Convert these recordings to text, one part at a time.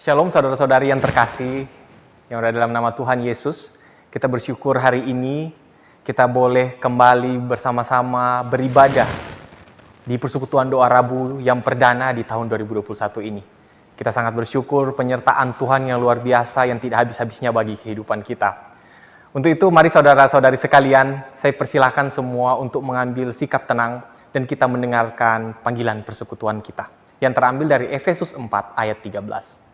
Shalom saudara-saudari yang terkasih, yang ada dalam nama Tuhan Yesus. Kita bersyukur hari ini kita boleh kembali bersama-sama beribadah di Persekutuan Doa Rabu yang perdana di tahun 2021 ini. Kita sangat bersyukur penyertaan Tuhan yang luar biasa yang tidak habis-habisnya bagi kehidupan kita. Untuk itu mari saudara-saudari sekalian, saya persilahkan semua untuk mengambil sikap tenang dan kita mendengarkan panggilan persekutuan kita yang terambil dari Efesus 4 ayat 13.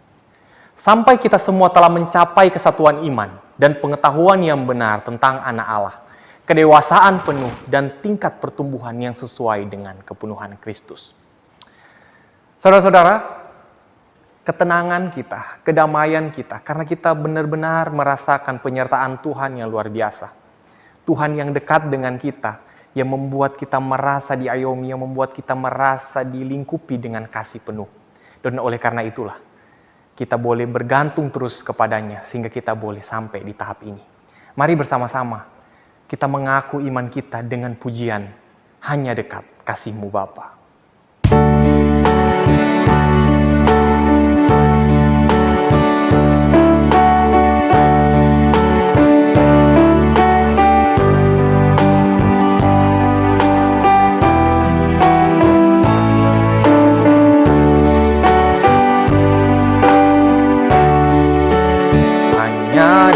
Sampai kita semua telah mencapai kesatuan iman dan pengetahuan yang benar tentang anak Allah, kedewasaan penuh dan tingkat pertumbuhan yang sesuai dengan kepenuhan Kristus. Saudara-saudara, ketenangan kita, kedamaian kita, karena kita benar-benar merasakan penyertaan Tuhan yang luar biasa. Tuhan yang dekat dengan kita, yang membuat kita merasa diayomi, yang membuat kita merasa dilingkupi dengan kasih penuh. Dan oleh karena itulah, kita boleh bergantung terus kepadanya sehingga kita boleh sampai di tahap ini. Mari bersama-sama kita mengaku iman kita dengan pujian, hanya dekat kasih-Mu Bapa.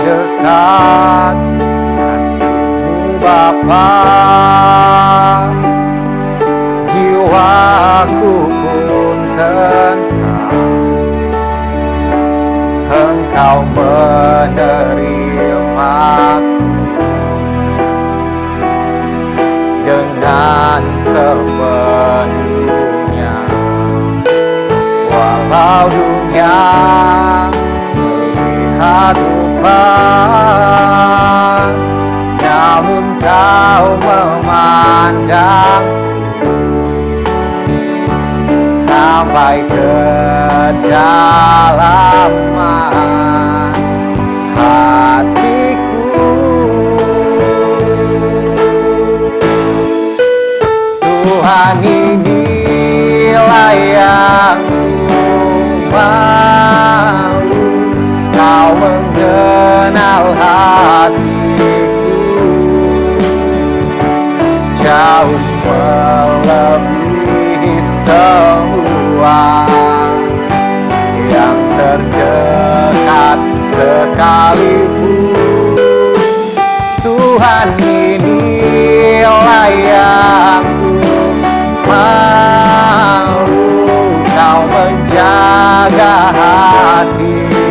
Dekat kasih-Mu Bapa, jiwaku pun tenang. Engkau menerimaku dengan sepenuhnya, walau dunia melihat namun Kau memandang sampai kedalaman hatiku. Tuhan, inilah yang ku mau, Kau mengenal hatiku jauh melebihi semua yang terdekat sekalipun. Tuhan, inilah yang ku mau, Kau menjaga hatiku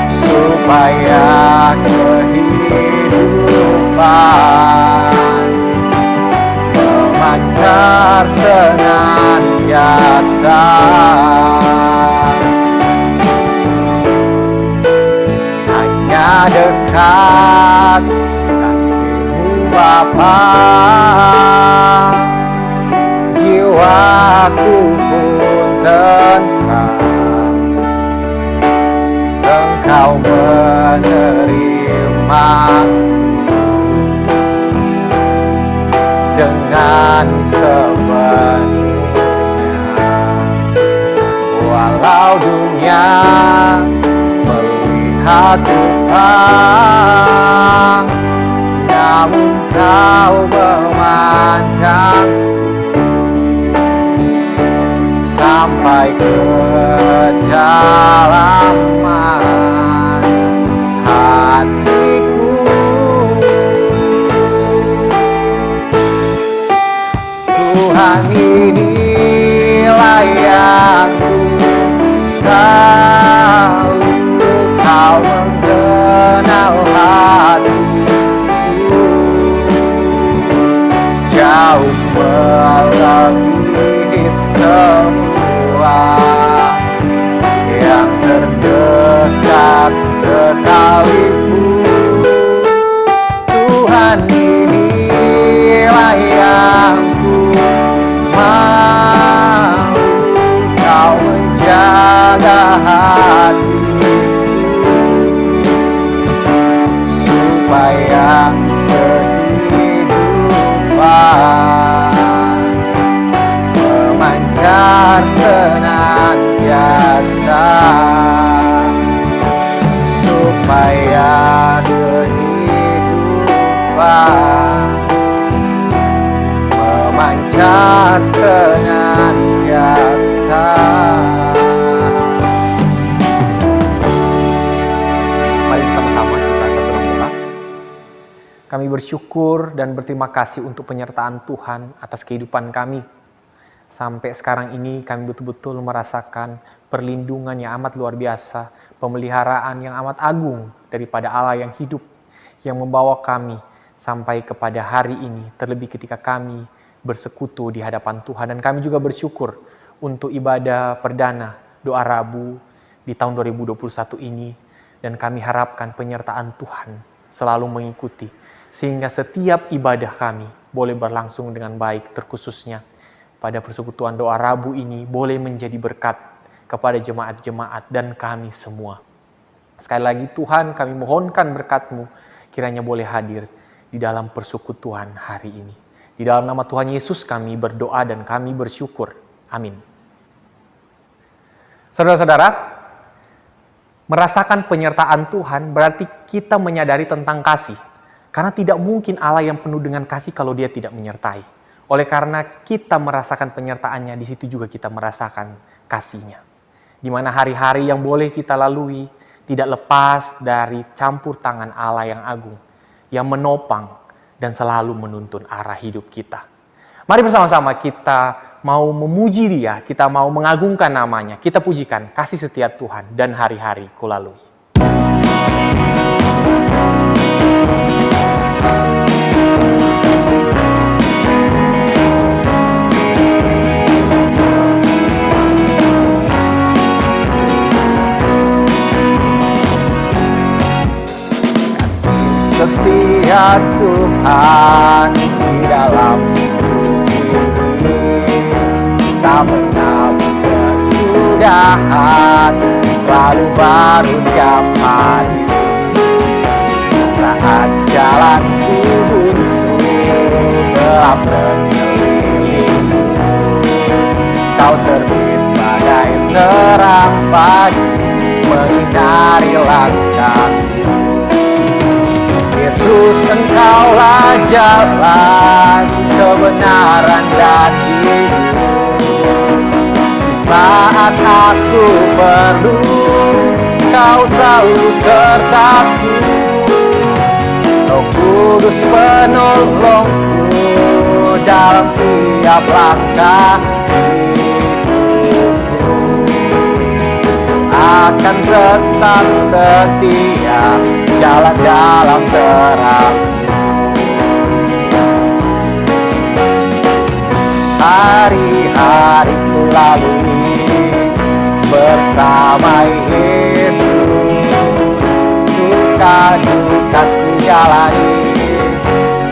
supaya kehidupan memancar senantiasa. Hanya dekat kasih-Mu Bapa, jiwaku pun tenang. Engkau menerima dengan sepenuhnya, walau dunia melihat Tuhan, namun Kau memandang sampai kedalaman hatiku. Tuhan, inilah yang ku tahu, Kau mengenal hatiku jauh melebihi semua yang terdekat sekalipun. Tuhan, inilah yang ku mau, Kau menjaga hatiku supaya kehidupan memancar senang cahaya kehidupan memancar senantiasa. Mari bersama-sama kita satu dalam doa. Kami bersyukur dan berterima kasih untuk penyertaan Tuhan atas kehidupan kami. Sampai sekarang ini kami betul-betul merasakan perlindungan yang amat luar biasa, pemeliharaan yang amat agung daripada Allah yang hidup, yang membawa kami sampai kepada hari ini, terlebih ketika kami bersekutu di hadapan Tuhan. Dan kami juga bersyukur untuk ibadah perdana doa Rabu di tahun 2021 ini, dan kami harapkan penyertaan Tuhan selalu mengikuti, sehingga setiap ibadah kami boleh berlangsung dengan baik, terkhususnya pada persekutuan doa Rabu ini boleh menjadi berkat kepada jemaat-jemaat dan kami semua. Sekali lagi Tuhan, kami mohonkan berkat-Mu kiranya boleh hadir di dalam persekutuan hari ini. Di dalam nama Tuhan Yesus kami berdoa dan kami bersyukur. Amin. Saudara-saudara, merasakan penyertaan Tuhan berarti kita menyadari tentang kasih. Karena tidak mungkin Allah yang penuh dengan kasih kalau Dia tidak menyertai. Oleh karena kita merasakan penyertaannya, di situ juga kita merasakan kasih-Nya. Di mana hari-hari yang boleh kita lalui tidak lepas dari campur tangan Allah yang agung, yang menopang dan selalu menuntun arah hidup kita. Mari bersama-sama kita mau memuji Dia, kita mau mengagungkan nama-Nya, kita pujikan kasih setia Tuhan dan hari-hari kulalui. Setia Tuhan di dalam hidup ini, tak pernah kesudahan, selalu baru tiap hari. Saat jalanku buntu, gelap sekeliling, Kau terbit bagai terang pagi, menyinari langkahku. Yesus, Engkaulah jalan, kebenaran dan hidup. Di saat aku perlu, Kau selalu sertaku. Roh Kudus penolongku dalam tiap langkah hidupku. Akan tetap setia, jalan dalam terang. Hari-hariku lalui bersama Yesus, suka dukaku jalani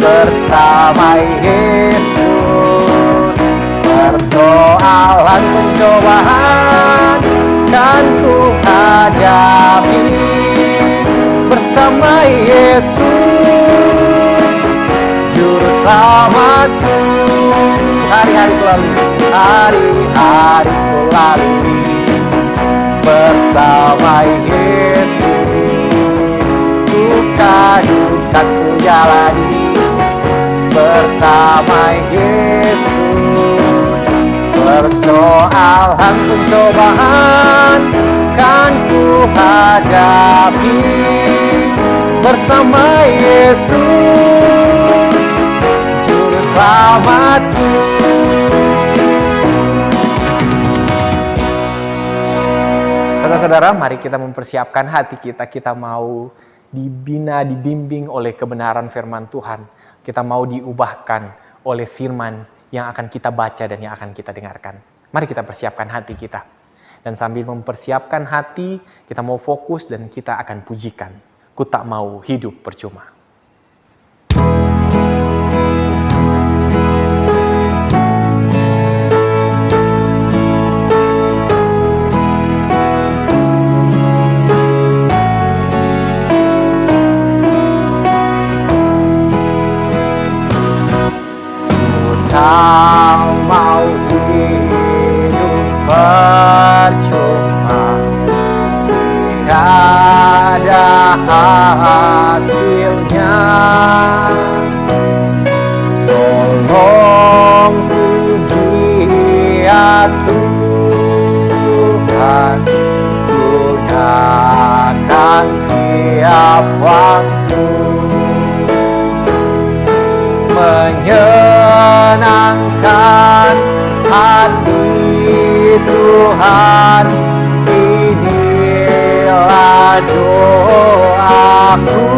bersama Yesus. Persoalan pencobaan kan ku hadapi bersama Yesus, Juru Selamatku. Hari-hariku lalui bersama Yesus, suka dukaku jalani bersama Yesus. Persoalan pencobaan kan ku hadapi bersama Yesus, Juru Selamatku. Saudara-saudara, mari kita mempersiapkan hati kita. Kita mau dibina, dibimbing oleh kebenaran firman Tuhan. Kita mau diubahkan oleh firman yang akan kita baca dan yang akan kita dengarkan. Mari kita persiapkan hati kita. Dan sambil mempersiapkan hati, kita mau fokus dan kita akan pujikan. Ku tak mau hidup percuma. Tak mau hidup percuma, tiada hasilnya. Tolong puji ya Tuhan, gunakan tiap waktu menyenangkan hati Tuhan. Inilah doaku,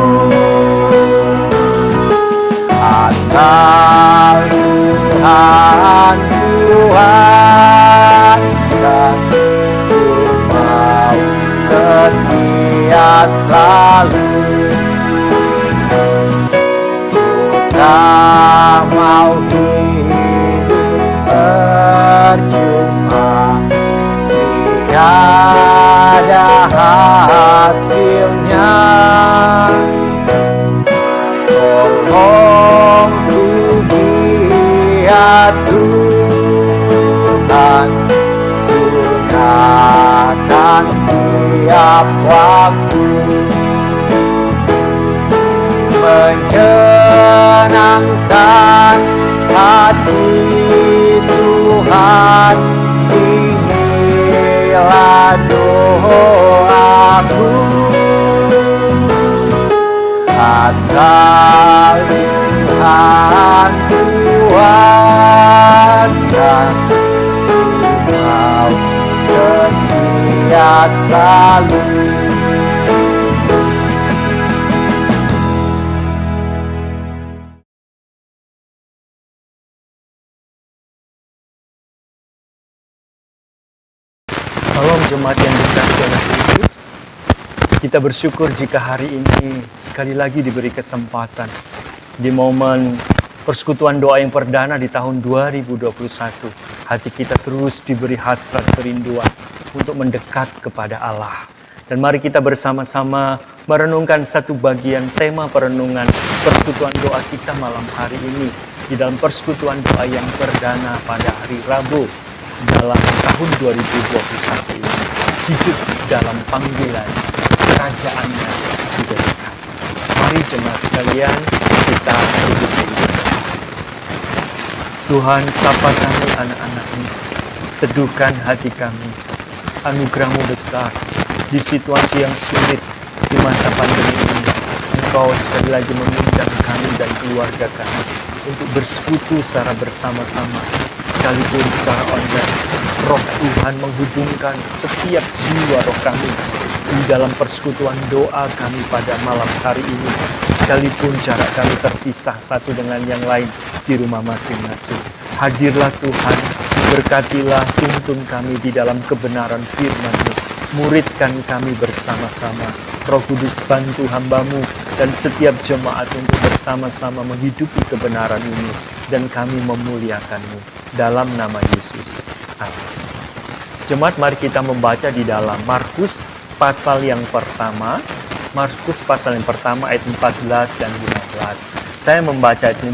asal Tuhan kuatkan, ku mau setia selalu. Tak mau hidup percuma, tiada hasilnya. Tolong puji ya Tuhan, gunakan tiap waktu menyenangkan hati Tuhan. Inilah doaku, asal Tuhan kuatkan, Kau setia selalu. Salam jemaat yang dikasihi oleh Kristus. Kita bersyukur jika hari ini sekali lagi diberi kesempatan di momen persekutuan doa yang perdana di tahun 2021. Hati kita terus diberi hasrat kerinduan untuk mendekat kepada Allah. Dan mari kita bersama-sama merenungkan satu bagian tema perenungan persekutuan doa kita malam hari ini di dalam persekutuan doa yang perdana pada hari Rabu dalam tahun 2021 ini. Hidup dalam panggilan, kerajaannya sudah dekat. Mari jemaat sekalian, kita hidup ini. Tuhan, sapa kami anak-anak-Mu, teduhkan hati kami. Anugerah-Mu besar di situasi yang sulit di masa pandemi ini. Engkau sekali lagi mengundang kami dan keluarga kami untuk bersekutu secara bersama-sama, sekalipun secara online. Roh Tuhan menghubungkan setiap jiwa roh kami di dalam persekutuan doa kami pada malam hari ini, sekalipun jarak kami terpisah satu dengan yang lain di rumah masing-masing. Hadirlah Tuhan, berkatilah, tuntun kami di dalam kebenaran firman-Mu. Muridkan kami bersama-sama. Roh Kudus, bantu hamba-Mu dan setiap jemaat untuk bersama-sama menghidupi kebenaran ini, dan kami memuliakan-Mu dalam nama Yesus. Amin. Jemaat, mari kita membaca di dalam Markus pasal yang pertama. Markus pasal yang pertama ayat 14 dan 15. Saya membaca ayat 14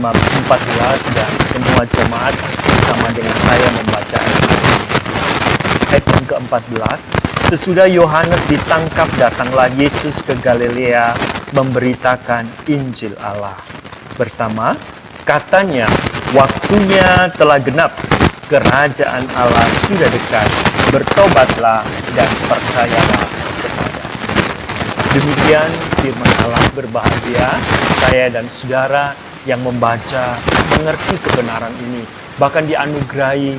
dan semua jemaat bersama dengan saya membaca ayat yang ke-14. Sesudah Yohanes ditangkap, datanglah Yesus ke Galilea memberitakan Injil Allah. Bersama, katanya, waktunya telah genap, kerajaan Allah sudah dekat, bertobatlah dan percayalah kepada. Demikian firman Allah. Berbahagia saya dan saudara yang membaca, mengerti kebenaran ini, bahkan dianugerahi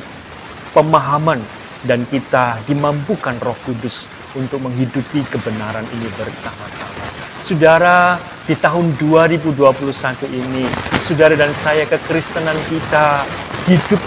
pemahaman, dan kita dimampukan Roh Kudus untuk menghidupi kebenaran ini bersama-sama. Saudara, di tahun 2021 ini, saudara dan saya, kekristenan kita hidup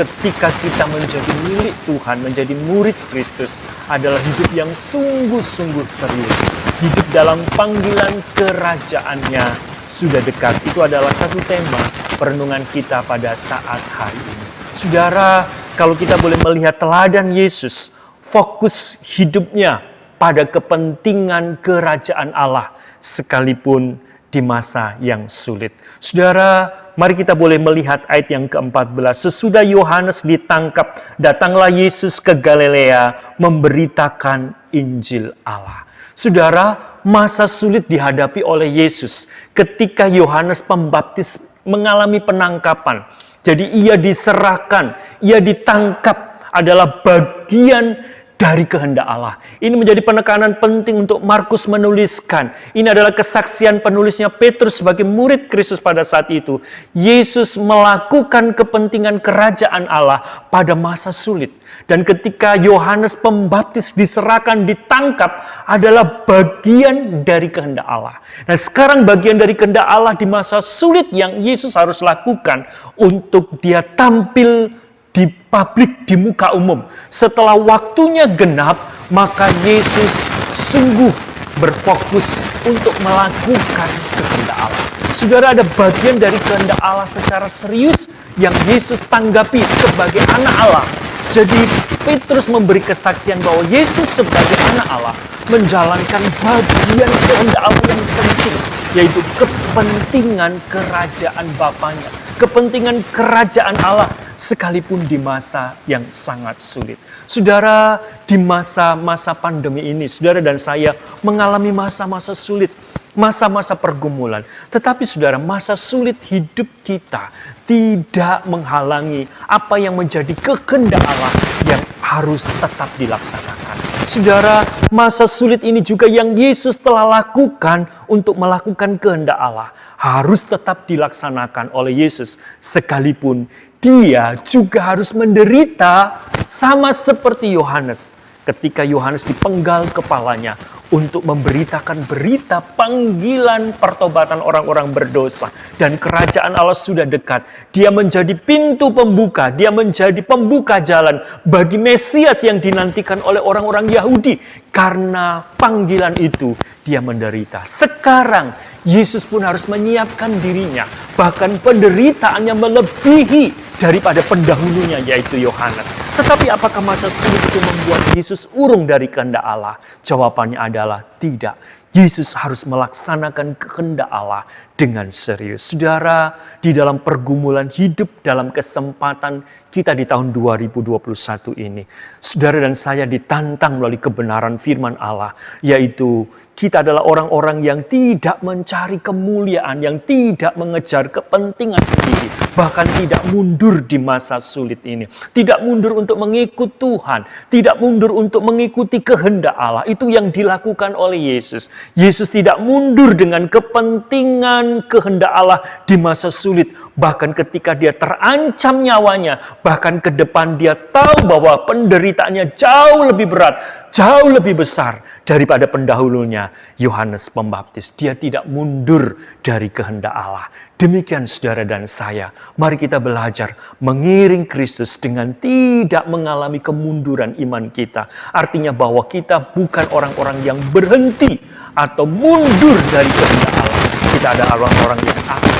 ketika kita menjadi milik Tuhan, menjadi murid Kristus, adalah hidup yang sungguh-sungguh serius. Hidup dalam panggilan kerajaannya sudah dekat. Itu adalah satu tema perenungan kita pada saat hari ini. Saudara, kalau kita boleh melihat teladan Yesus, fokus hidupnya pada kepentingan kerajaan Allah, sekalipun di masa yang sulit. Saudara, mari kita boleh melihat ayat yang ke-14. Sesudah Yohanes ditangkap, datanglah Yesus ke Galilea memberitakan Injil Allah. Saudara, masa sulit dihadapi oleh Yesus ketika Yohanes Pembaptis mengalami penangkapan. Jadi ia diserahkan, ia ditangkap adalah bagian dari kehendak Allah. Ini menjadi penekanan penting untuk Markus menuliskan. Ini adalah kesaksian penulisnya Petrus sebagai murid Kristus pada saat itu. Yesus melakukan kepentingan kerajaan Allah pada masa sulit. Dan ketika Yohanes Pembaptis diserahkan, ditangkap adalah bagian dari kehendak Allah. Nah, sekarang bagian dari kehendak Allah di masa sulit yang Yesus harus lakukan untuk dia tampil di publik, di muka umum. Setelah waktunya genap, maka Yesus sungguh berfokus untuk melakukan kehendak Allah. Saudara, ada bagian dari kehendak Allah secara serius yang Yesus tanggapi sebagai anak Allah. Jadi Petrus memberi kesaksian bahwa Yesus sebagai anak Allah menjalankan bagian kehendak Allah yang penting, yaitu kepentingan kerajaan Bapanya, kepentingan kerajaan Allah, sekalipun di masa yang sangat sulit. Saudara, di masa-masa pandemi ini, saudara dan saya mengalami masa-masa sulit, masa-masa pergumulan. Tetapi saudara, masa sulit hidup kita tidak menghalangi apa yang menjadi kehendak Allah yang harus tetap dilaksanakan. Saudara, masa sulit ini juga yang Yesus telah lakukan untuk melakukan kehendak Allah harus tetap dilaksanakan oleh Yesus, sekalipun dia juga harus menderita sama seperti Yohanes. Ketika Yohanes dipenggal kepalanya untuk memberitakan berita panggilan pertobatan orang-orang berdosa. Dan kerajaan Allah sudah dekat. Dia menjadi pintu pembuka. Dia menjadi pembuka jalan bagi Mesias yang dinantikan oleh orang-orang Yahudi. Karena panggilan itu dia menderita. Sekarang Yesus pun harus menyiapkan dirinya. Bahkan penderitaannya melebihi daripada pendahulunya, yaitu Yohanes. Tetapi apakah masa sulit itu membuat Yesus urung dari kehendak Allah? Jawabannya adalah tidak. Yesus harus melaksanakan kehendak Allah dengan serius. Saudara, di dalam pergumulan hidup, dalam kesempatan kita di tahun 2021 ini, saudara dan saya ditantang melalui kebenaran firman Allah, yaitu kita adalah orang-orang yang tidak mencari kemuliaan, yang tidak mengejar kepentingan sendiri, bahkan tidak mundur di masa sulit ini. Tidak mundur untuk mengikut Tuhan, tidak mundur untuk mengikuti kehendak Allah. Itu yang dilakukan oleh Yesus. Yesus tidak mundur dengan kepentingan kehendak Allah di masa sulit. Bahkan ketika dia terancam nyawanya, bahkan ke depan dia tahu bahwa penderitaannya jauh lebih berat, jauh lebih besar daripada pendahulunya, Yohanes Pembaptis. Dia tidak mundur dari kehendak Allah. Demikian saudara dan saya, mari kita belajar mengiring Kristus dengan tidak mengalami kemunduran iman kita. Artinya bahwa kita bukan orang-orang yang berhenti atau mundur dari kehendak Allah. Kita adalah orang-orang yang aktif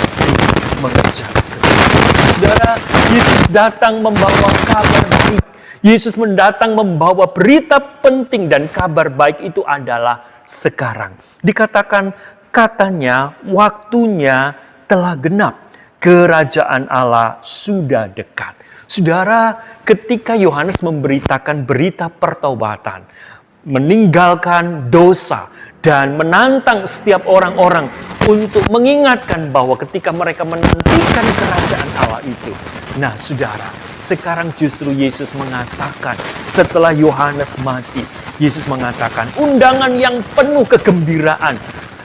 mengejar kehendak. Saudara, Yesus datang membawa kabar baik. Yesus mendatang membawa berita penting, dan kabar baik itu adalah sekarang. Dikatakan katanya waktunya telah genap. Kerajaan Allah sudah dekat. Saudara, ketika Yohanes memberitakan berita pertobatan, meninggalkan dosa, dan menantang setiap orang-orang untuk mengingatkan bahwa ketika mereka menantikan kerajaan Allah itu. Nah saudara, sekarang justru Yesus mengatakan setelah Yohanes mati, Yesus mengatakan undangan yang penuh kegembiraan,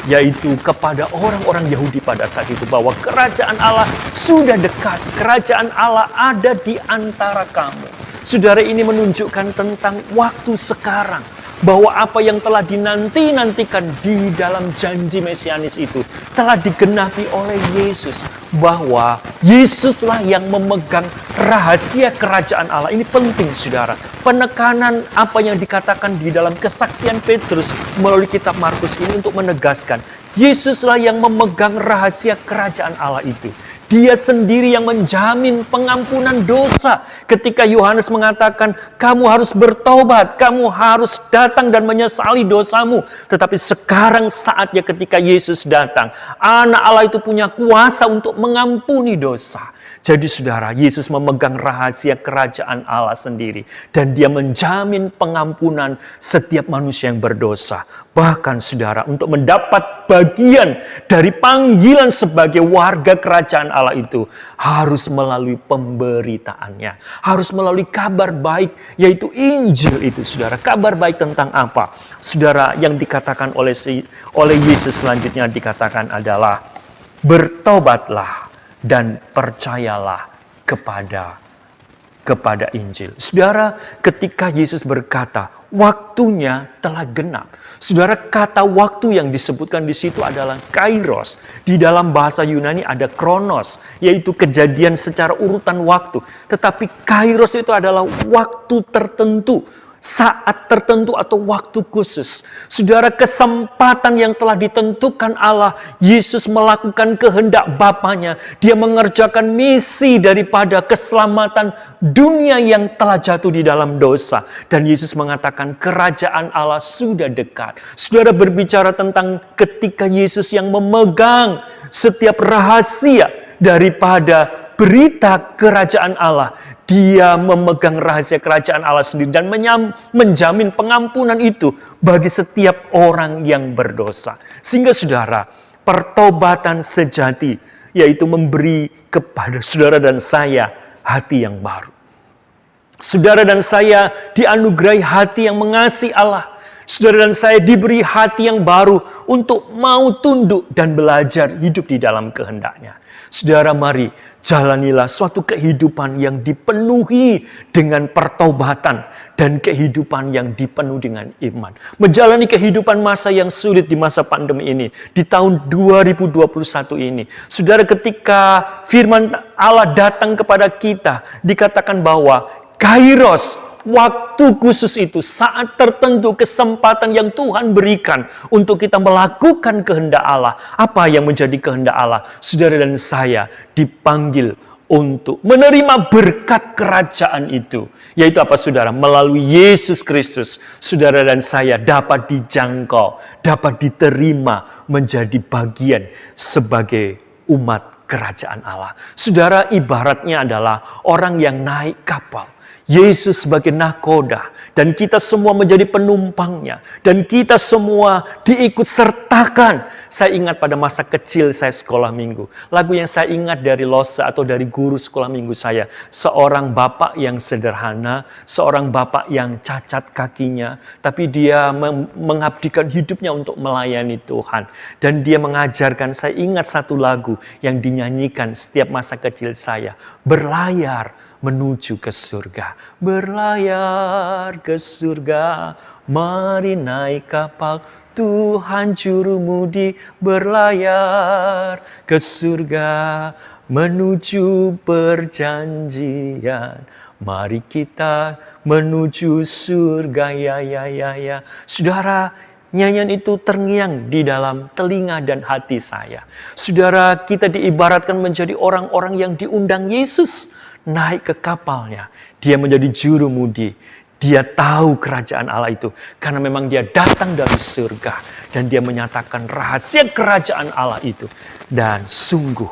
yaitu kepada orang-orang Yahudi pada saat itu, bahwa kerajaan Allah sudah dekat, kerajaan Allah ada di antara kamu. Saudara, ini menunjukkan tentang waktu sekarang, bahwa apa yang telah dinanti-nantikan di dalam janji mesianis itu telah digenapi oleh Yesus, bahwa Yesuslah yang memegang rahasia kerajaan Allah. Ini penting saudara, penekanan apa yang dikatakan di dalam kesaksian Petrus melalui kitab Markus ini untuk menegaskan Yesuslah yang memegang rahasia kerajaan Allah itu. Dia sendiri yang menjamin pengampunan dosa. Ketika Yohanes mengatakan, kamu harus bertobat, kamu harus datang dan menyesali dosamu. Tetapi sekarang saatnya ketika Yesus datang, Anak Allah itu punya kuasa untuk mengampuni dosa. Jadi saudara, Yesus memegang rahasia kerajaan Allah sendiri. Dan dia menjamin pengampunan setiap manusia yang berdosa. Bahkan saudara, untuk mendapat bagian dari panggilan sebagai warga kerajaan Allah itu, harus melalui pemberitaannya. Harus melalui kabar baik, yaitu Injil itu saudara. Kabar baik tentang apa? Saudara, yang dikatakan oleh Yesus selanjutnya dikatakan adalah, bertobatlah dan percayalah kepada Injil. Saudara, ketika Yesus berkata, waktunya telah genap. Saudara, kata waktu yang disebutkan di situ adalah kairos. Di dalam bahasa Yunani ada kronos, yaitu kejadian secara urutan waktu. Tetapi kairos itu adalah waktu tertentu, saat tertentu atau waktu khusus. Saudara, kesempatan yang telah ditentukan Allah, Yesus melakukan kehendak Bapanya. Dia mengerjakan misi daripada keselamatan dunia yang telah jatuh di dalam dosa. Dan Yesus mengatakan kerajaan Allah sudah dekat. Saudara, berbicara tentang ketika Yesus yang memegang setiap rahasia daripada berita kerajaan Allah. Dia memegang rahasia kerajaan Allah sendiri dan menjamin pengampunan itu bagi setiap orang yang berdosa. Sehingga saudara, pertobatan sejati yaitu memberi kepada saudara dan saya hati yang baru. Saudara dan saya dianugerahi hati yang mengasihi Allah. Saudara dan saya diberi hati yang baru untuk mau tunduk dan belajar hidup di dalam kehendak-Nya. Saudara, mari jalanilah suatu kehidupan yang dipenuhi dengan pertobatan dan kehidupan yang dipenuhi dengan iman. Menjalani kehidupan masa yang sulit di masa pandemi ini, di tahun 2021 ini. Saudara, ketika firman Allah datang kepada kita, dikatakan bahwa kairos, waktu khusus itu, saat tertentu, kesempatan yang Tuhan berikan untuk kita melakukan kehendak Allah. Apa yang menjadi kehendak Allah? Saudara dan saya dipanggil untuk menerima berkat kerajaan itu. Yaitu apa saudara? Melalui Yesus Kristus, saudara dan saya dapat dijangkau, dapat diterima menjadi bagian sebagai umat kerajaan Allah. Saudara, ibaratnya adalah orang yang naik kapal. Yesus sebagai nahkoda dan kita semua menjadi penumpangnya dan kita semua diikut sertakan. Saya ingat pada masa kecil saya sekolah minggu, lagu yang saya ingat dari Losa atau dari guru sekolah minggu saya, seorang bapak yang sederhana, seorang bapak yang cacat kakinya, tapi dia mengabdikan hidupnya untuk melayani Tuhan. Dan dia mengajarkan, saya ingat satu lagu yang dinyanyikan setiap masa kecil saya, berlayar menuju ke surga. Berlayar ke surga, mari naik kapal Tuhan jurumudi. Berlayar ke surga, menuju perjanjian. Mari kita menuju surga, ya. Saudara, nyanyian itu terngiang di dalam telinga dan hati saya. Saudara, kita diibaratkan menjadi orang-orang yang diundang Yesus naik ke kapalnya. Dia menjadi jurumudi. Dia tahu kerajaan Allah itu karena memang dia datang dari surga dan dia menyatakan rahasia kerajaan Allah itu. Dan sungguh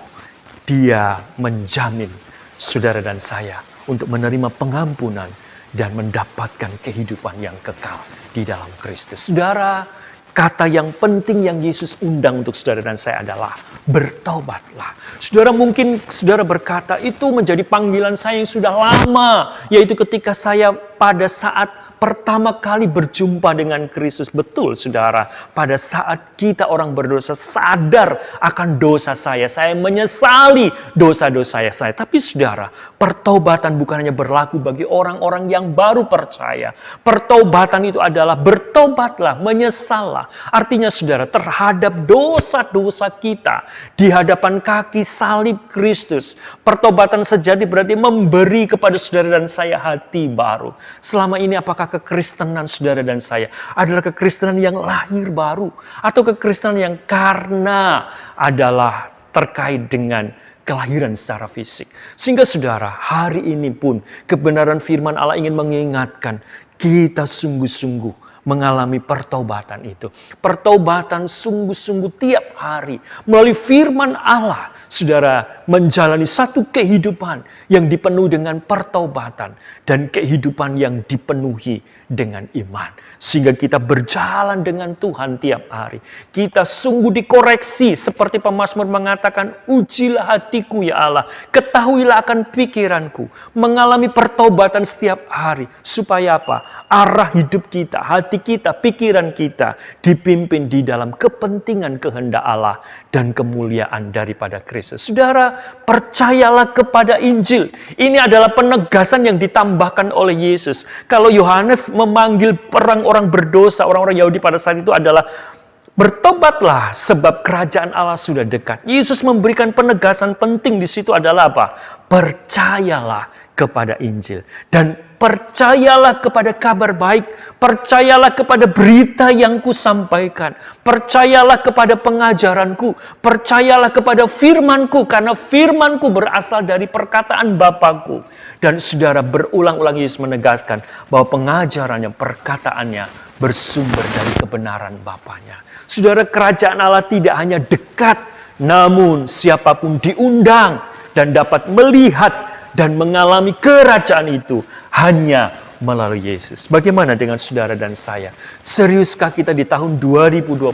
dia menjamin saudara dan saya untuk menerima pengampunan dan mendapatkan kehidupan yang kekal di dalam Kristus. Saudara, kata yang penting yang Yesus undang untuk saudara dan saya adalah bertobatlah. Saudara, mungkin saudara berkata, itu menjadi panggilan saya yang sudah lama. Yaitu ketika saya pada saat pertama kali berjumpa dengan Kristus. Betul saudara, pada saat kita orang berdosa sadar akan dosa saya menyesali dosa-dosa saya. Tapi saudara, pertobatan bukan hanya berlaku bagi orang-orang yang baru percaya. Pertobatan itu adalah bertobatlah, menyesallah. Artinya saudara, terhadap dosa-dosa kita di hadapan kaki salib Kristus. Pertobatan sejati berarti memberi kepada saudara dan saya hati baru. Selama ini apakah kekristenan saudara dan saya adalah kekristenan yang lahir baru atau kekristenan yang karena adalah terkait dengan kelahiran secara fisik. Sehingga saudara, hari ini pun kebenaran firman Allah ingin mengingatkan kita sungguh-sungguh mengalami pertobatan itu. Pertobatan sungguh-sungguh tiap hari. Melalui firman Allah, saudara menjalani satu kehidupan yang dipenuhi dengan pertobatan. Dan kehidupan yang dipenuhi dengan iman. Sehingga kita berjalan dengan Tuhan tiap hari. Kita sungguh dikoreksi seperti pemazmur mengatakan, ujilah hatiku ya Allah, ketahuilah akan pikiranku. Mengalami pertobatan setiap hari. Supaya apa? Arah hidup kita, hati kita, pikiran kita dipimpin di dalam kepentingan kehendak Allah dan kemuliaan daripada Kristus. Saudara, percayalah kepada Injil. Ini adalah penegasan yang ditambahkan oleh Yesus. Kalau Yohanes memanggil orang-orang berdosa, orang-orang Yahudi pada saat itu adalah bertobatlah sebab kerajaan Allah sudah dekat. Yesus memberikan penegasan penting di situ adalah apa? Percayalah kepada Injil. Dan percayalah kepada kabar baik. Percayalah kepada berita yang kusampaikan. Percayalah kepada pengajaranku. Percayalah kepada firmanku. Karena firmanku berasal dari perkataan Bapakku. Dan saudara, berulang-ulang Yesus menegaskan bahwa pengajarannya, perkataannya bersumber dari kebenaran Bapaknya. Saudara, kerajaan Allah tidak hanya dekat, namun siapapun diundang dan dapat melihat dan mengalami kerajaan itu hanya melalui Yesus. Bagaimana dengan saudara dan saya? Seriuskah kita di tahun 2021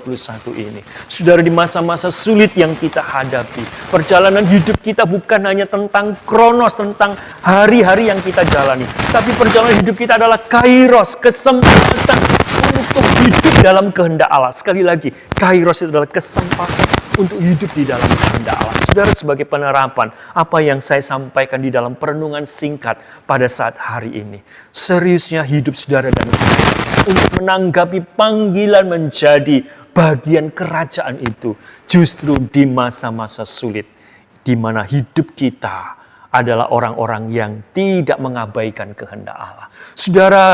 ini? Saudara, di masa-masa sulit yang kita hadapi, perjalanan hidup kita bukan hanya tentang kronos, tentang hari-hari yang kita jalani, tapi perjalanan hidup kita adalah kairos, kesempatan untuk hidup dalam kehendak Allah. Sekali lagi, kairos itu adalah kesempatan untuk hidup di dalam kehendak Allah. Saudara, sebagai penerapan apa yang saya sampaikan di dalam perenungan singkat pada saat hari ini. Seriusnya hidup saudara dan saya untuk menanggapi panggilan menjadi bagian kerajaan itu justru di masa-masa sulit, di mana hidup kita adalah orang-orang yang tidak mengabaikan kehendak Allah. Saudara,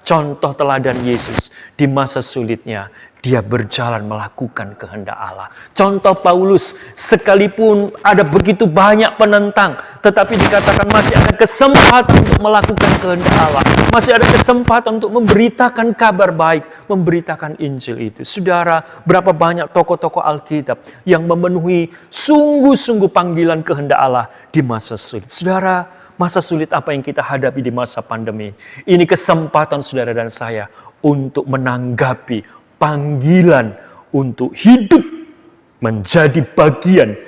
contoh teladan Yesus di masa sulitnya, dia berjalan melakukan kehendak Allah. Contoh Paulus, sekalipun ada begitu banyak penentang, tetapi dikatakan masih ada kesempatan untuk melakukan kehendak Allah. Masih ada kesempatan untuk memberitakan kabar baik, memberitakan Injil itu. Saudara, berapa banyak tokoh-tokoh Alkitab yang memenuhi sungguh-sungguh panggilan kehendak Allah di masa sulit. Saudara, masa sulit apa yang kita hadapi di masa pandemi ini kesempatan saudara dan saya untuk menanggapi panggilan untuk hidup menjadi bagian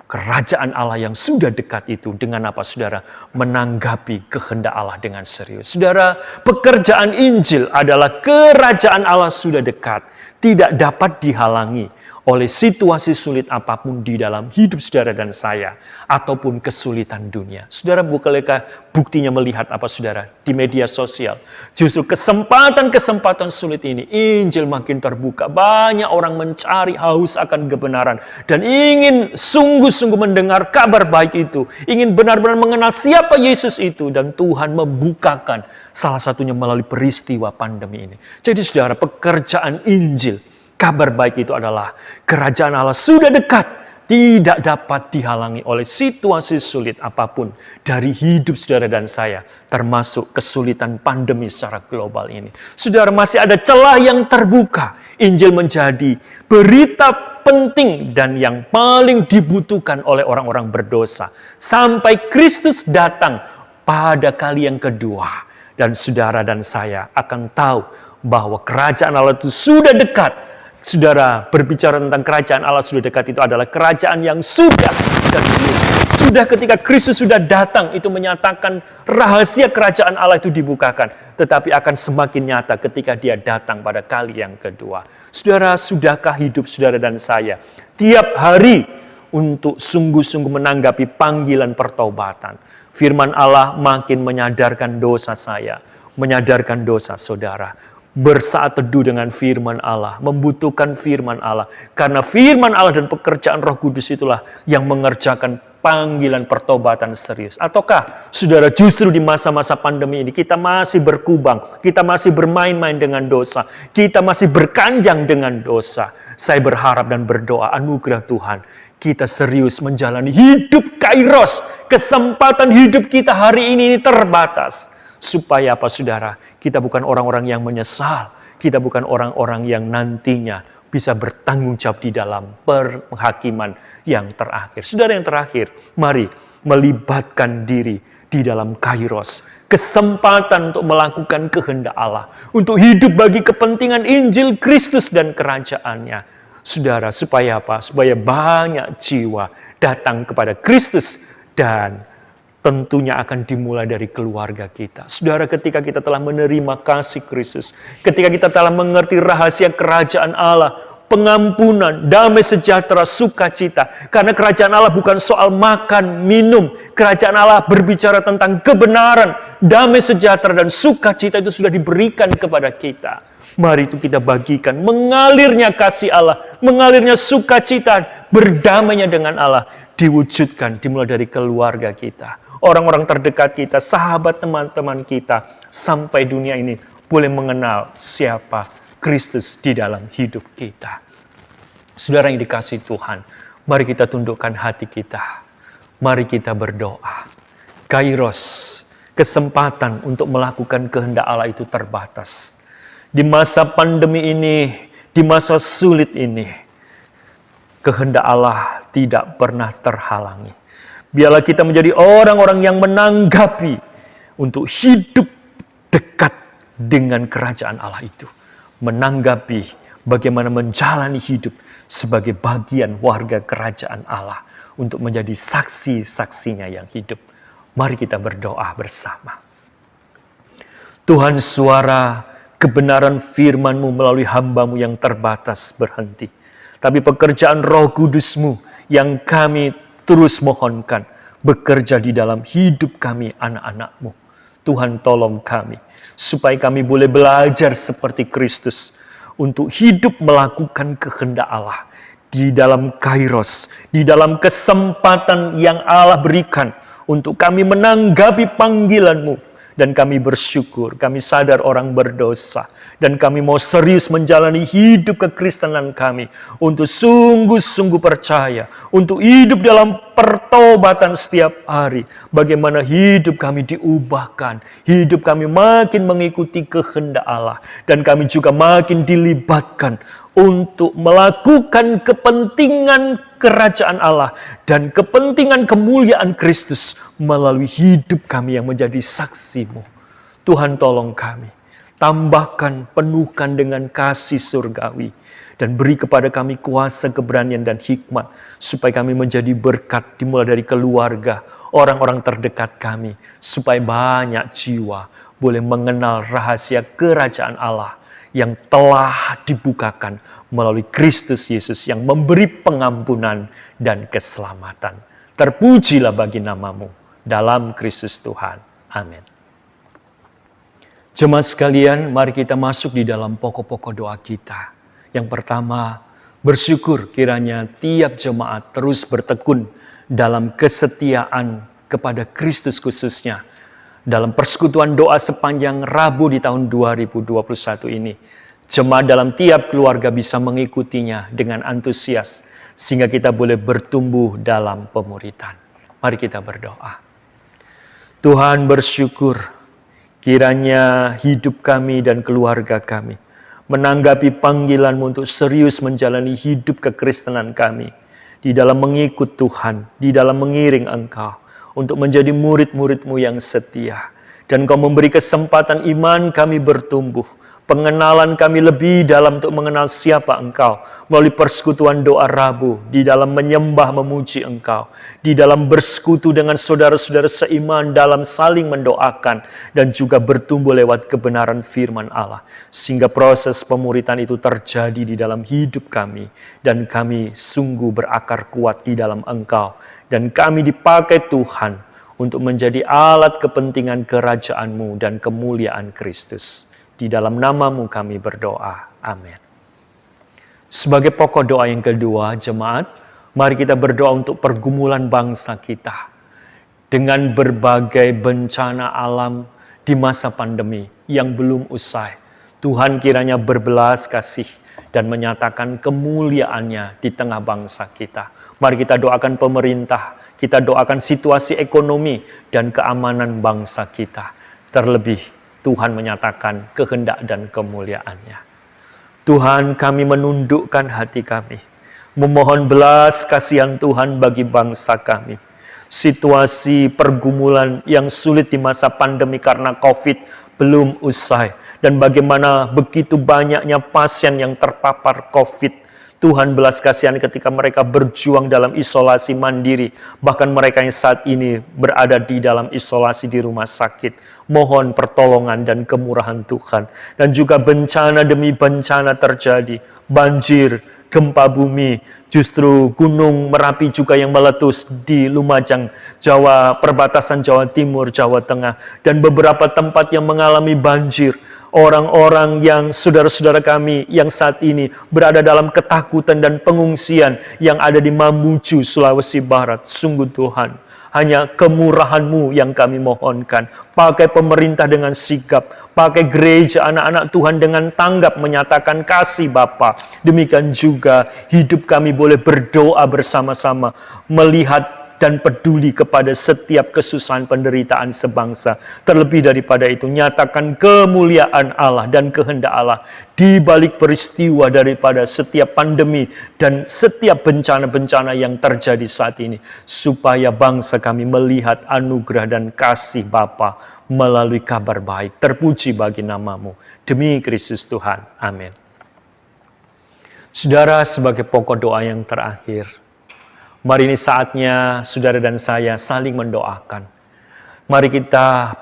kerajaan Allah yang sudah dekat itu. Dengan apa saudara? Menanggapi kehendak Allah dengan serius. Saudara, pekerjaan Injil adalah kerajaan Allah sudah dekat. Tidak dapat dihalangi oleh situasi sulit apapun di dalam hidup saudara dan saya, ataupun kesulitan dunia. Saudara, bukankah buktinya melihat apa saudara di media sosial? Justru kesempatan-kesempatan sulit ini, Injil makin terbuka. Banyak orang mencari haus akan kebenaran dan ingin sungguh-sungguh mendengar kabar baik itu. Ingin benar-benar mengenal siapa Yesus itu, dan Tuhan membukakan salah satunya melalui peristiwa pandemi ini. Jadi saudara, pekerjaan Injil, kabar baik itu adalah kerajaan Allah sudah dekat, tidak dapat dihalangi oleh situasi sulit apapun dari hidup saudara dan saya, termasuk kesulitan pandemi secara global ini. Saudara, masih ada celah yang terbuka. Injil menjadi berita penting dan yang paling dibutuhkan oleh orang-orang berdosa sampai Kristus datang pada kali yang kedua. Dan saudara dan saya akan tahu bahwa kerajaan Allah itu sudah dekat. Saudara, berbicara tentang kerajaan Allah sudah dekat itu adalah kerajaan yang sudah dan belum. Sudah ketika Kristus sudah datang, itu menyatakan rahasia kerajaan Allah itu dibukakan. Tetapi akan semakin nyata ketika dia datang pada kali yang kedua. Saudara, sudahkah hidup saudara dan saya tiap hari untuk sungguh-sungguh menanggapi panggilan pertobatan? Firman Allah makin menyadarkan dosa saya, menyadarkan dosa saudara. Bersaat teduh dengan firman Allah, membutuhkan firman Allah. Karena firman Allah dan pekerjaan Roh Kudus itulah yang mengerjakan panggilan pertobatan serius. Ataukah saudara justru di masa-masa pandemi ini kita masih berkubang, kita masih bermain-main dengan dosa, kita masih berkanjang dengan dosa? Saya berharap dan berdoa anugerah Tuhan, kita serius menjalani hidup kairos. Kesempatan hidup kita hari ini terbatas. Supaya apa saudara? Kita bukan orang-orang yang menyesal. Kita bukan orang-orang yang nantinya bisa bertanggung jawab di dalam penghakiman yang terakhir. Saudara, yang terakhir, mari melibatkan diri di dalam kairos. Kesempatan untuk melakukan kehendak Allah. Untuk hidup bagi kepentingan Injil Kristus dan kerajaannya. Saudara, supaya apa? Supaya banyak jiwa datang kepada Kristus dan tentunya akan dimulai dari keluarga kita. Saudara, ketika kita telah menerima kasih Kristus, ketika kita telah mengerti rahasia kerajaan Allah, pengampunan, damai sejahtera, sukacita. Karena kerajaan Allah bukan soal makan, minum. Kerajaan Allah berbicara tentang kebenaran, damai sejahtera, dan sukacita itu sudah diberikan kepada kita. Mari itu kita bagikan, mengalirnya kasih Allah, mengalirnya sukacita, berdamainya dengan Allah, diwujudkan dimulai dari keluarga kita. Orang-orang terdekat kita, sahabat teman-teman kita, sampai dunia ini boleh mengenal siapa Kristus di dalam hidup kita. Saudara yang dikasihi Tuhan, mari kita tundukkan hati kita. Mari kita berdoa. Kairos, kesempatan untuk melakukan kehendak Allah itu terbatas. Di masa pandemi ini, di masa sulit ini, kehendak Allah tidak pernah terhalangi. Biarlah kita menjadi orang-orang yang menanggapi untuk hidup dekat dengan kerajaan Allah itu. Menanggapi bagaimana menjalani hidup sebagai bagian warga kerajaan Allah untuk menjadi saksi-saksinya yang hidup. Mari kita berdoa bersama. Tuhan, suara kebenaran firman-Mu melalui hamba-Mu yang terbatas berhenti. Tapi pekerjaan Roh Kudus-Mu yang kami terus mohonkan bekerja di dalam hidup kami anak-anak-Mu. Tuhan, tolong kami supaya kami boleh belajar seperti Kristus untuk hidup melakukan kehendak Allah di dalam kairos, di dalam kesempatan yang Allah berikan untuk kami menanggapi panggilan-Mu. Dan kami bersyukur, kami sadar orang berdosa. Dan kami mau serius menjalani hidup kekristenan kami. Untuk sungguh-sungguh percaya. Untuk hidup dalam pertobatan setiap hari. Bagaimana hidup kami diubahkan. Hidup kami makin mengikuti kehendak Allah. Dan kami juga makin dilibatkan untuk melakukan kepentingan kerajaan Allah dan kepentingan kemuliaan Kristus melalui hidup kami yang menjadi saksi-Mu. Tuhan, tolong kami. Tambahkan, penuhkan dengan kasih surgawi. Dan beri kepada kami kuasa, keberanian, dan hikmat. Supaya kami menjadi berkat dimulai dari keluarga, orang-orang terdekat kami. Supaya banyak jiwa boleh mengenal rahasia kerajaan Allah yang telah dibukakan melalui Kristus Yesus yang memberi pengampunan dan keselamatan. Terpujilah bagi nama-Mu dalam Kristus Tuhan. Amin. Jemaat sekalian, mari kita masuk di dalam pokok-pokok doa kita. Yang pertama, bersyukur kiranya tiap jemaat terus bertekun dalam kesetiaan kepada Kristus khususnya. Dalam persekutuan doa sepanjang Rabu di tahun 2021 ini, jemaat dalam tiap keluarga bisa mengikutinya dengan antusias, sehingga kita boleh bertumbuh dalam pemuritan. Mari kita berdoa. Tuhan, bersyukur kiranya hidup kami dan keluarga kami menanggapi panggilan-Mu untuk serius menjalani hidup kekristenan kami di dalam mengikut Tuhan, di dalam mengiring Engkau, untuk menjadi murid-murid-Mu yang setia. Dan Kau memberi kesempatan iman kami bertumbuh. Pengenalan kami lebih dalam untuk mengenal siapa Engkau. Melalui persekutuan doa Rabu. Di dalam menyembah memuji Engkau. Di dalam bersekutu dengan saudara-saudara seiman dalam saling mendoakan. Dan juga bertumbuh lewat kebenaran firman Allah. Sehingga proses pemuritan itu terjadi di dalam hidup kami. Dan kami sungguh berakar kuat di dalam Engkau. Dan kami dipakai Tuhan untuk menjadi alat kepentingan kerajaan-Mu dan kemuliaan Kristus. Di dalam nama-Mu kami berdoa. Amin. Sebagai pokok doa yang kedua, jemaat, mari kita berdoa untuk pergumulan bangsa kita. Dengan berbagai bencana alam di masa pandemi yang belum usai. Tuhan kiranya berbelas kasih dan menyatakan kemuliaan-Nya di tengah bangsa kita. Mari kita doakan pemerintah, kita doakan situasi ekonomi dan keamanan bangsa kita. Terlebih Tuhan menyatakan kehendak dan kemuliaan-Nya. Tuhan, kami menundukkan hati kami, memohon belas kasihan Tuhan bagi bangsa kami. Situasi pergumulan yang sulit di masa pandemi karena COVID belum usai. Dan bagaimana begitu banyaknya pasien yang terpapar COVID. Tuhan belas kasihan ketika mereka berjuang dalam isolasi mandiri. Bahkan mereka yang saat ini berada di dalam isolasi di rumah sakit. Mohon pertolongan dan kemurahan Tuhan. Dan juga bencana demi bencana terjadi. Banjir, gempa bumi, justru Gunung Merapi juga yang meletus di Lumajang, Jawa, perbatasan Jawa Timur, Jawa Tengah, dan beberapa tempat yang mengalami banjir. Orang-orang yang saudara-saudara kami yang saat ini berada dalam ketakutan dan pengungsian yang ada di Mamuju, Sulawesi Barat. Sungguh Tuhan, hanya kemurahan-Mu yang kami mohonkan. Pakai pemerintah dengan sigap, pakai gereja anak-anak Tuhan dengan tanggap menyatakan kasih Bapa. Demikian juga hidup kami boleh berdoa bersama-sama, melihat dan peduli kepada setiap kesusahan penderitaan sebangsa. Terlebih daripada itu, nyatakan kemuliaan Allah dan kehendak Allah di balik peristiwa daripada setiap pandemi dan setiap bencana-bencana yang terjadi saat ini. Supaya bangsa kami melihat anugerah dan kasih Bapa melalui kabar baik. Terpuji bagi nama-Mu. Demi Kristus Tuhan. Amin. Saudara, sebagai pokok doa yang terakhir, mari ini saatnya saudara dan saya saling mendoakan. Mari kita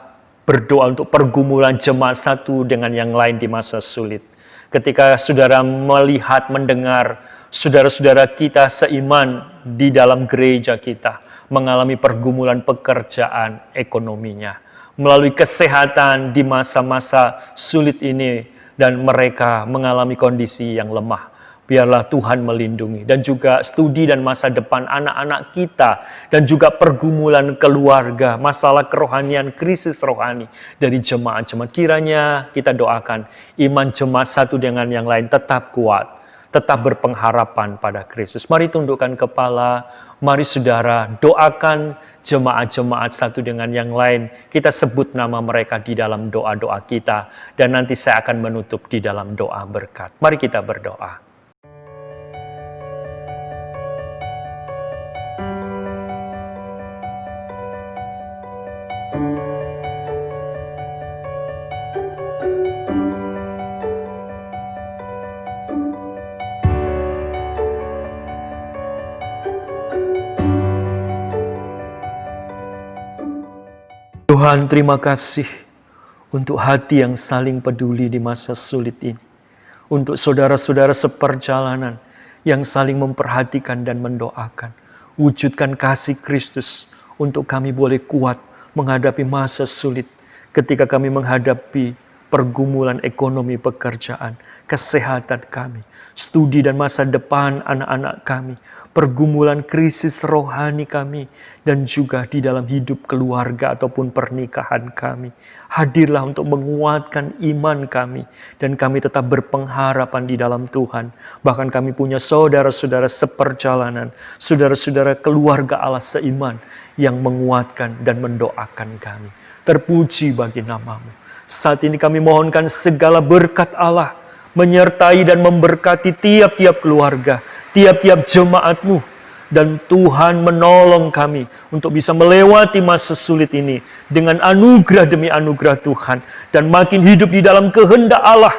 berdoa untuk pergumulan jemaat satu dengan yang lain di masa sulit. Ketika saudara melihat, mendengar saudara-saudara kita seiman di dalam gereja kita mengalami pergumulan pekerjaan, ekonominya, melalui kesehatan di masa-masa sulit ini, dan mereka mengalami kondisi yang lemah. Biarlah Tuhan melindungi, dan juga studi dan masa depan anak-anak kita, dan juga pergumulan keluarga, masalah kerohanian, krisis rohani dari jemaat-jemaat. Kiranya kita doakan iman jemaat satu dengan yang lain tetap kuat, tetap berpengharapan pada Kristus. Mari tundukkan kepala, mari saudara doakan jemaat-jemaat satu dengan yang lain. Kita sebut nama mereka di dalam doa-doa kita, dan nanti saya akan menutup di dalam doa berkat. Mari kita berdoa. Tuhan, terima kasih untuk hati yang saling peduli di masa sulit ini. Untuk saudara-saudara seperjalanan yang saling memperhatikan dan mendoakan. Wujudkan kasih Kristus untuk kami boleh kuat menghadapi masa sulit. Ketika kami menghadapi pergumulan ekonomi, pekerjaan, kesehatan kami, studi dan masa depan anak-anak kami, pergumulan krisis rohani kami, dan juga di dalam hidup keluarga ataupun pernikahan kami. Hadirlah untuk menguatkan iman kami, dan kami tetap berpengharapan di dalam Tuhan. Bahkan kami punya saudara-saudara seperjalanan, saudara-saudara keluarga Allah seiman yang menguatkan dan mendoakan kami. Terpuji bagi nama-Mu. Saat ini kami mohonkan segala berkat Allah menyertai dan memberkati tiap-tiap keluarga, tiap-tiap jemaat-Mu. Dan Tuhan menolong kami untuk bisa melewati masa sulit ini dengan anugerah demi anugerah Tuhan. Dan makin hidup di dalam kehendak Allah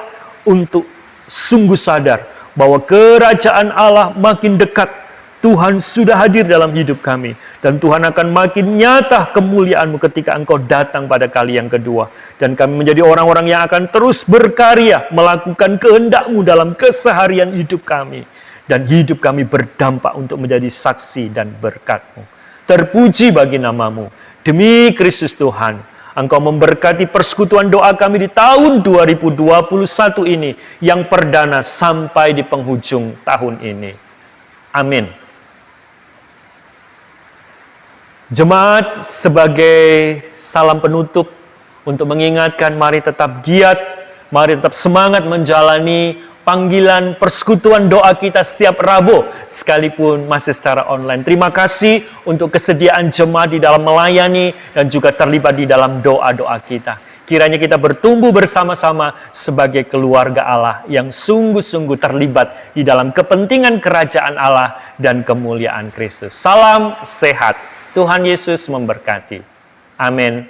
untuk sungguh sadar bahwa kerajaan Allah makin dekat. Tuhan sudah hadir dalam hidup kami. Dan Tuhan akan makin nyata kemuliaan-Mu ketika Engkau datang pada kali yang kedua. Dan kami menjadi orang-orang yang akan terus berkarya melakukan kehendak-Mu dalam keseharian hidup kami. Dan hidup kami berdampak untuk menjadi saksi dan berkat-Mu. Terpuji bagi nama-Mu. Demi Kristus Tuhan, Engkau memberkati persekutuan doa kami di tahun 2021 ini yang perdana sampai di penghujung tahun ini. Amin. Jemaat, sebagai salam penutup untuk mengingatkan, mari tetap giat, mari tetap semangat menjalani panggilan persekutuan doa kita setiap Rabu, sekalipun masih secara online. Terima kasih untuk kesediaan jemaat di dalam melayani dan juga terlibat di dalam doa-doa kita. Kiranya kita bertumbuh bersama-sama sebagai keluarga Allah yang sungguh-sungguh terlibat di dalam kepentingan kerajaan Allah dan kemuliaan Kristus. Salam sehat. Tuhan Yesus memberkati. Amin.